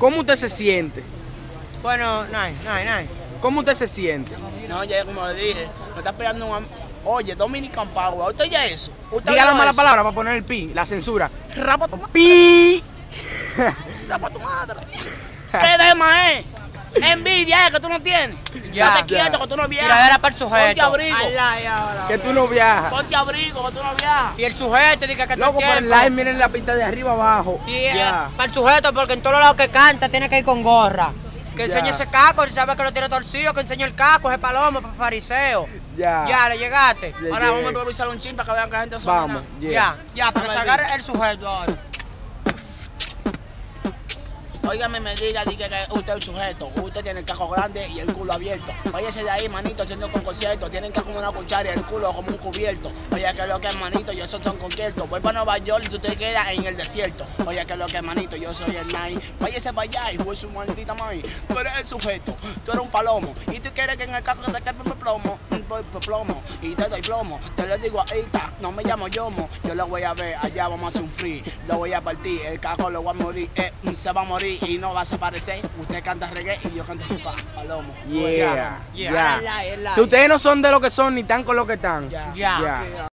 ¿Cómo usted se siente? Bueno, no. ¿Cómo usted se siente? No, ya como le dije, me está esperando un... Oye, Dominican Power, ¿usted ya eso? Diga la mala palabra para poner el pi, la censura. Rapa tu madre. ¡Pi! Rapa tu madre. ¿Qué dema es? Envidia es que tú no tienes. Ya, Estate quieto que tú no viajas. Tiradera para el Ponte sujeto. abrigo. Que tú no viajas. Ponte abrigo que tú no viajas. Y el sujeto dice que Loco, por el live, miren la pista de arriba abajo. Y Ya. para el sujeto, porque en todos lados que canta tiene que ir con gorra. Que Ya. enseñe ese caco, si sabe que lo tiene torcido, que enseñe el caco, ese palomo, para fariseo. Ya. Ya, le llegaste. Le Ahora llegué. vamos a improvisar un chin para que vean que la gente no Vamos. Ya, para que se agarre el sujeto ahora. Óigame, me diga que usted es un sujeto, usted tiene el cajo grande y el culo abierto. Váyase de ahí, manito, haciendo con concierto. Tienen que como una cuchara y el culo como un cubierto. Oye, que lo que es, manito, yo soy un concierto. Voy para Nueva York y tú te quedas en el desierto. Oye, que lo que es, manito, yo soy el night. Váyase para allá, hijo de su maldita madre. Tú eres el sujeto, tú eres un palomo. Y tú quieres que en el cajo te quepe plomo. Plomo, y te doy plomo. Te lo digo ahorita, no me llamo Yomo. Yo lo voy a ver, allá vamos a hacer un free. Lo voy a partir, el cajo lo voy a morir. Se va a morir y no va a desaparecer. Usted canta reggae y yo canto hip hop, palomo. Yeah. Ya. Que ustedes no son de lo que son ni tan con lo que están. Ya. Ya.